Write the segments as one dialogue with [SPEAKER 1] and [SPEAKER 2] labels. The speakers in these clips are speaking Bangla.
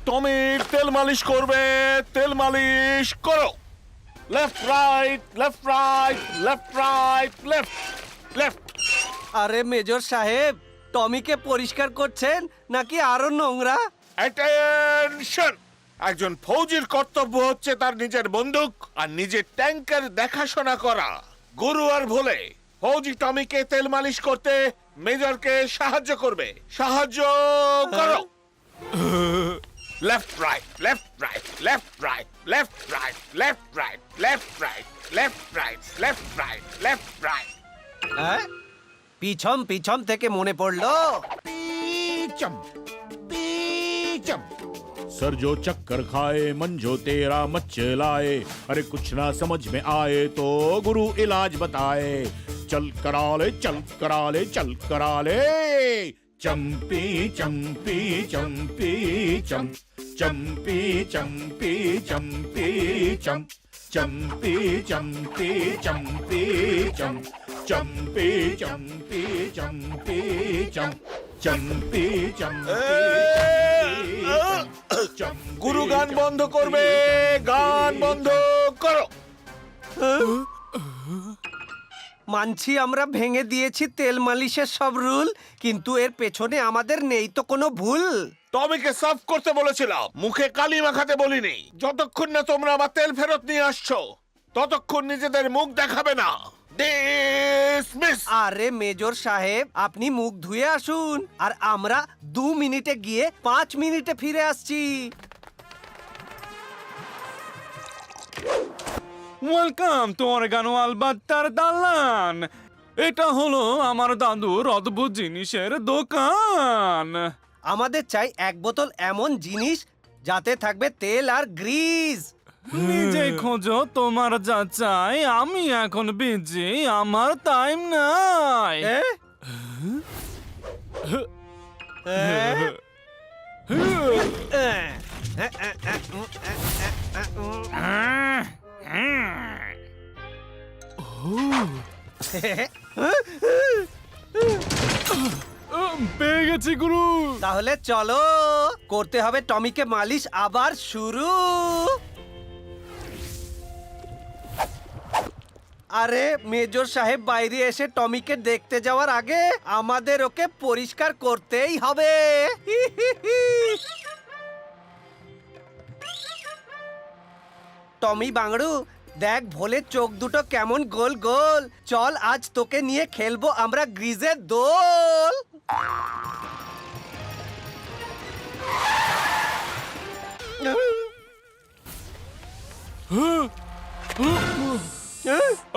[SPEAKER 1] টমির তেল মালিশ করবে। তেল মালিশ করো। Left right, left right, left right, left left.
[SPEAKER 2] আরে মেজর সাহেব, টমিকে পরিষ্কার করছেন নাকি আরো নোংরা?
[SPEAKER 1] অ্যাটেনশন! একজন ফৌজির কর্তব্য হচ্ছে তার নিজের বন্দুক আর নিজের ট্যাঙ্কের দেখাশোনা করা। গুরু আর ভোলে ফৌজি টমিকে তেল মালিশ করতে মেজরকে সাহায্য করবে। সাহায্য করো। Left right, left right, left right, left right, left right, left right, left right, left right, left right.
[SPEAKER 2] হ্যাঁ, পিছন পিছন থেকে মনে পড়লো।
[SPEAKER 1] पीचम पीचम।
[SPEAKER 3] सर जो चक्कर खाए मन जो तेरा मचलाए, अरे कुछ ना समझ में आए तो गुरु इलाज बताए। चल करा ले, चल करा ले, चल करा ले। चंपी चंपी चंपी चम, चंपी चंपी चंपी चम, चंपी चंपी चंपी चम, चंपी चंपी चंपी चम, चंपी चंपी।
[SPEAKER 1] গুরু গান বন্ধ করবে। গান বন্ধ করো।
[SPEAKER 2] মানছি আমরা ভেঙে দিয়েছি তেল মালিশের সব রুল, কিন্তু এর পেছনে আমাদের নেই তো কোনো ভুল।
[SPEAKER 1] টমিকে সাফ করতে বলেছিলাম, মুখে কালি মাখাতে বলিনি। যতক্ষণ না তোমরা আমার তেল ফেরত নিয়ে আসছো ততক্ষণ নিজেদের মুখ দেখাবে না। ডিসমিস।
[SPEAKER 2] আরে মেজর সাহেব, আপনি মুখ ধুয়ে আসুন, আর আমরা 2 মিনিটে গিয়ে 5 মিনিটে ফিরে আসছি।
[SPEAKER 4] ওয়েলকাম টু অরেগানো আলবাত্তার দালান। এটা হলো আমার দাদুর অদ্ভুত জিনিসের দোকান।
[SPEAKER 2] আমাদের চাই 1 বোতল এমন জিনিস যাতে থাকবে তেল আর গ্রিজ।
[SPEAKER 4] নিজে খোঁজো তোমার যা চাই, আমি এখন বিজি, আমার টাইম নাই। পেয়ে গেছি গুরু।
[SPEAKER 2] তাহলে চলো, করতে হবে টমিকে মালিশ আবার শুরু। আরে মেজর সাহেব বাইরে এসে টমিকে দেখতে যাওয়ার আগে আমাদের ওকে পরিষ্কার করতেই হবে। টমি বাংড়ু, দেখ ভোলের চোখ দুটো কেমন গোল গোল। চল আজ তোকে নিয়ে খেলবো আমরা গ্রিজের দোল।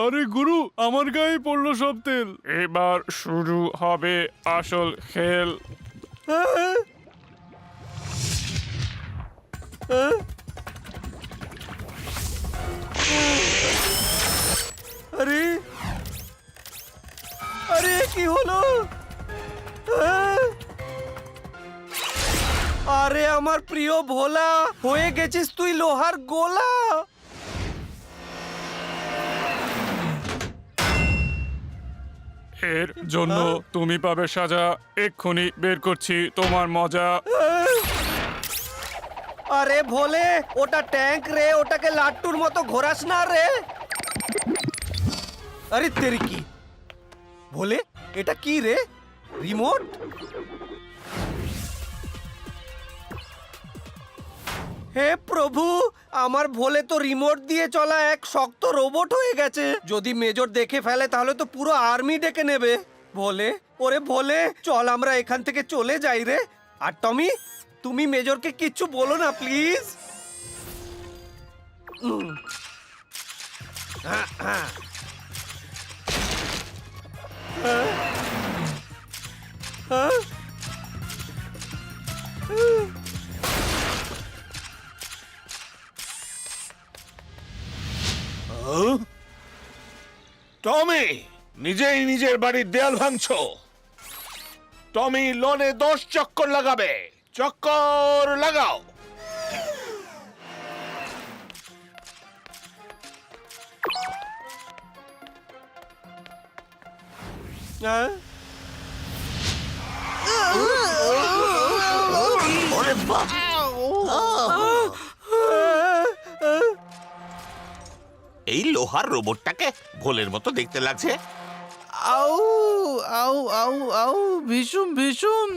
[SPEAKER 4] আরে গুরু, আমার গায়ে পড়লো সব তেল। এবার শুরু হবে আসল খেল।
[SPEAKER 2] আরে আরে কি হলো? আরে আমার প্রিয় ভোলা, হয়ে গেছিস তুই লোহার গোলা।
[SPEAKER 4] এর জন্য তুমি পাবে সাজা। এক্ষুনি বের করছি তোমার মজা।
[SPEAKER 2] আরে ভোলে, ওটা ট্যাঙ্ক রে, ওটাকে লাট্টুর মতো ঘোরাস না রে। আরে তেরি কি ভোলে, এটা কি রে? রিমোট? হে প্রভু, আমার ভোলে তো রিমোট দিয়ে চলা এক শক্ত রোবট হয়ে গেছে। যদি মেজর দেখে ফেলে তাহলে তো পুরো আর্মি ডেকে নেবে। ভোলে, ওরে ভোলে, চল আমরা এখান থেকে চলে যাই রে। আর টমি, তুমি মেজরকে কিচ্ছু বলো না প্লিজ।
[SPEAKER 1] টমি, নিজেই নিজের বাড়ির দেয়াল ভাঙছো। টমি লোনে 10 চক্কর লাগাবে। চক্কর লাগাও।
[SPEAKER 2] ওরে বাবা,
[SPEAKER 1] এই লোহার রোবটটাকে ভোলের মতো দেখতে লাগছে।
[SPEAKER 5] আউ আউ আউ আউ ভীষণ ভীষণ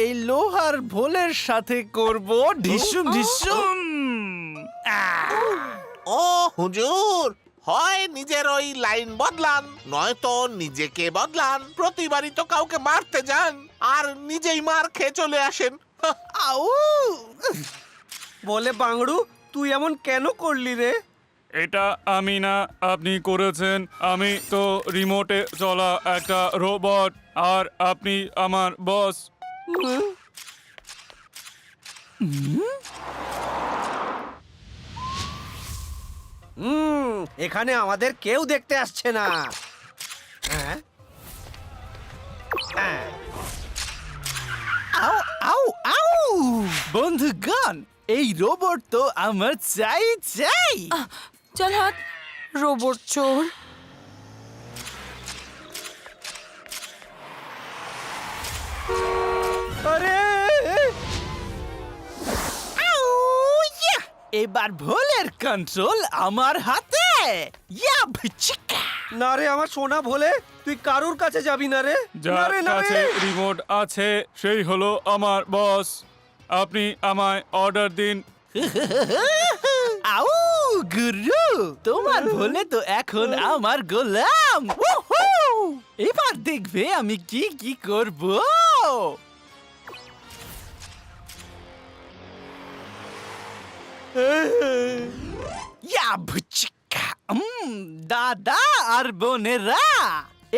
[SPEAKER 5] এই লোহার ভোলের সাথে করব ঢিসুম ঢিসুম।
[SPEAKER 1] ও হুজুর, হয় নিজের ওই লাইন বদলান, নয়তো নিজেকে বদলান। প্রতিবারই তো কাউকে মারতে যান আর নিজেই মার খেয়ে চলে আসেন।
[SPEAKER 5] আউ
[SPEAKER 2] বলে বাংড়ু, তুই এমন কেন করলি রে?
[SPEAKER 4] এটা আমি না, আপনি করেছেন। আমি তো রিমোটে চলা একটা রোবট, আর আপনি আমার বস।
[SPEAKER 2] এখানে আমাদের কেউ দেখতে আসছে না। হ্যাঁ? হ্যাঁ।
[SPEAKER 5] আউ আউ আউ বন্ধুগণ, এই রোবট তো আমার চাই চাই।
[SPEAKER 6] চল হাট, রোবট চোর।
[SPEAKER 2] আরে
[SPEAKER 5] আউ, ইয়া! এবার ভোলের কন্ট্রোল আমার হাতে। ইয়া ভিচিকা।
[SPEAKER 2] না রে আমার সোনা ভোলে, তুই কারুর কাছে যাবি না রে। না
[SPEAKER 4] যার
[SPEAKER 2] রে, না রে।
[SPEAKER 4] কাছে রিমোট আছে সেই হলো আমার বস। আপনি আমায় অর্ডার দিন।
[SPEAKER 5] আউ গুরু, তোমার ভোলে তো এখন আমার গোলাম। উহু! এবার দেখবে আমি কি কি করব। ইয়া ভুচিকা। দাদা আর বোনেরা,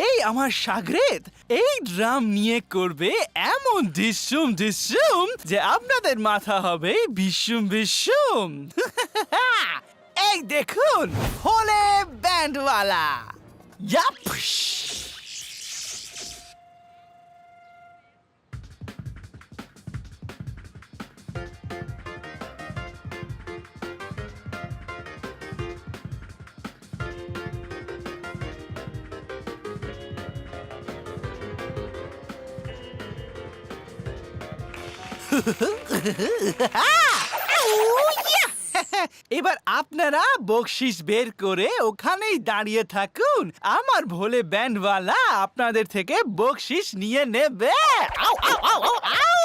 [SPEAKER 5] এই আমার সাগরেদ এই ড্রাম নিয়ে করবে এমন ঢিসুম ঢিসুম যে আপনাদের মাথা হবে বিশুম বিশুম। এই দেখুন, ভোলে ব্যান্ডওয়ালা। ইয়াপ! এবার আপনারা বকশিস বের করে ওখানেই দাঁড়িয়ে থাকুন। আমার ভোলে ব্যান্ডওয়ালা আপনাদের থেকে বকশিস নিয়ে নেবে। আউ আউ আউ আউ আউ!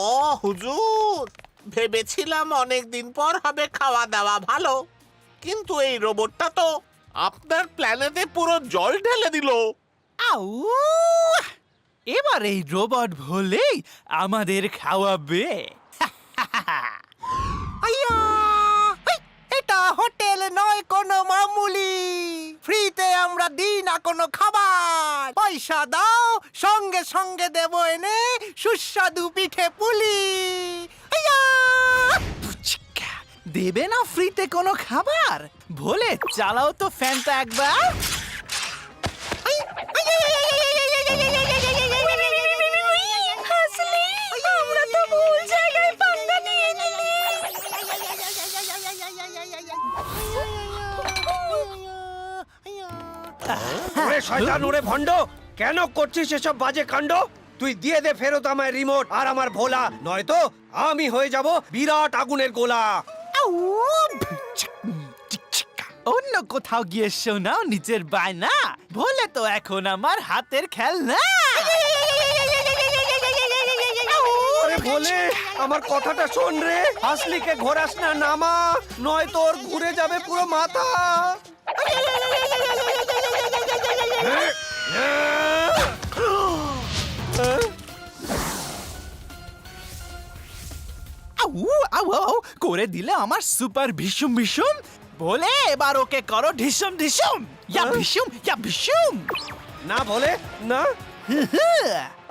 [SPEAKER 1] ও হুজুর, ভেবেছিলাম অনেক দিন পর হবে খাওয়া দাওয়া ভালো, কিন্তু এই রোবটটা তো আপনার প্ল্যানেটে পুরো জল ঢেলে দিল।
[SPEAKER 5] আউ! এবার এই রোবট ভোলেই আমাদের খাওয়াবে। আইয়া! হেই, এটা হোটেল নয় কোনো মামুলি। ফ্রিতে আমরা দিই না কোনো খাবার। পয়সা দাও, সঙ্গে সঙ্গে দেবো এনে সুস্বাদু পিঠে পুলি। আইয়া! পুচিকা! দেবে না ফ্রিতে কোনো খাবার? ভোলে চালাও তো ফ্যানটা একবার।
[SPEAKER 6] হাসলি, আমরা তো ভুল জায়গায় পাঙ্গা নিয়ে নিলি।
[SPEAKER 2] ওরে শয়তান, ওরে ভণ্ড, কেন করছিস এসব বাজে কাণ্ড? তুই দিয়ে দে ফেরত আমায় রিমোট আর আমার ভোলা, নয়তো আমি হয়ে যাব বিরাট আগুনের গোলা।
[SPEAKER 5] অন্য কোথাও গিয়ে শোনাও নিজের বায়না। ভোলে তো এখন আমার হাতের খেলনা।
[SPEAKER 2] আরে ভোলে, আমার কথাটা শোন রে। হাসলিকে ঘোরাস না নামা, নয় তোর ঘুরে যাবে পুরো মাথা।
[SPEAKER 5] আউ, আউ, আউ, করে দিলে আমার সুপার ভীষণ ভীষণ। বলে এবার ওকে করো ঢিসুম ঢিসুম। ইয়া ভীষণ, ইয়া ভীষণ।
[SPEAKER 2] না ভোলে না।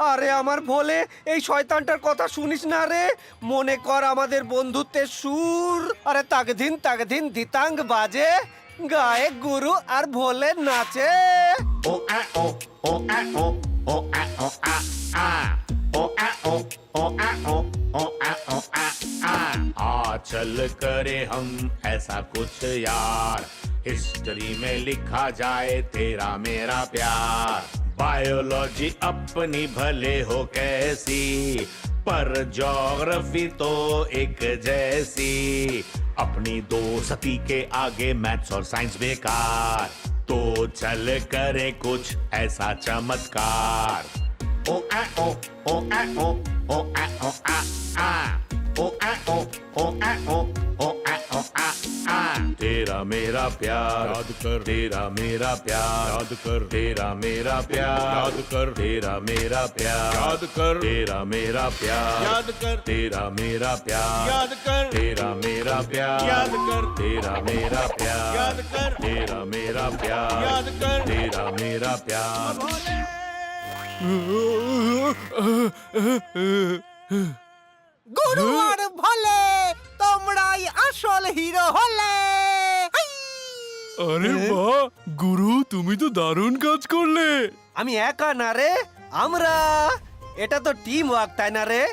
[SPEAKER 2] আরে আমার ভোলে, এই শয়তানটার কথা শুনিস না রে। মনে কর আমাদের বন্ধুত্বের সুর। আরে তাকদিন দিতাঙ্গ বাজে, গায়ে গুরু আর ভোলে নাচে।
[SPEAKER 3] ओ आ ओ ओ आ ओ ओ आ ओ आ आ ओ आ ओ ओ आ ओ ओ आ ओ आ आ चल करे हम ऐसा कुछ यार हिस्ट्री में लिखा जाए तेरा मेरा प्यार। बायोलॉजी अपनी भले हो कैसी, पर ज्योग्राफी तो एक जैसी। अपनी दोस्ती के आगे मैथ्स और साइंस बेकार, तो चल करे कुछ ऐसा चमत्कार। ओ आ ओ ओ आ ओ ओ आ ओ आ ओ आ ओ ओ आ ओ ओ आ ओ आ। तेरा मेरा प्यार याद कर, तेरा मेरा प्यार याद कर, तेरा मेरा प्यार याद कर, तेरा मेरा प्यार याद कर, तेरा मेरा प्यार याद कर, तेरा मेरा प्यार याद कर, तेरा मेरा प्यार याद कर, तेरा मेरा प्यार याद कर, तेरा मेरा प्यार याद कर, तेरा मेरा प्यार।
[SPEAKER 5] গুরু আর ভোলে তোমরাই আসল হিরো হলে। হাই!
[SPEAKER 4] আরে বাহ, গুরু তুমি তো দারুণ কাজ করলে।
[SPEAKER 2] আমি একা না রে, আমরা। এটা তো টিম ওয়ার্ক, তাই না রে?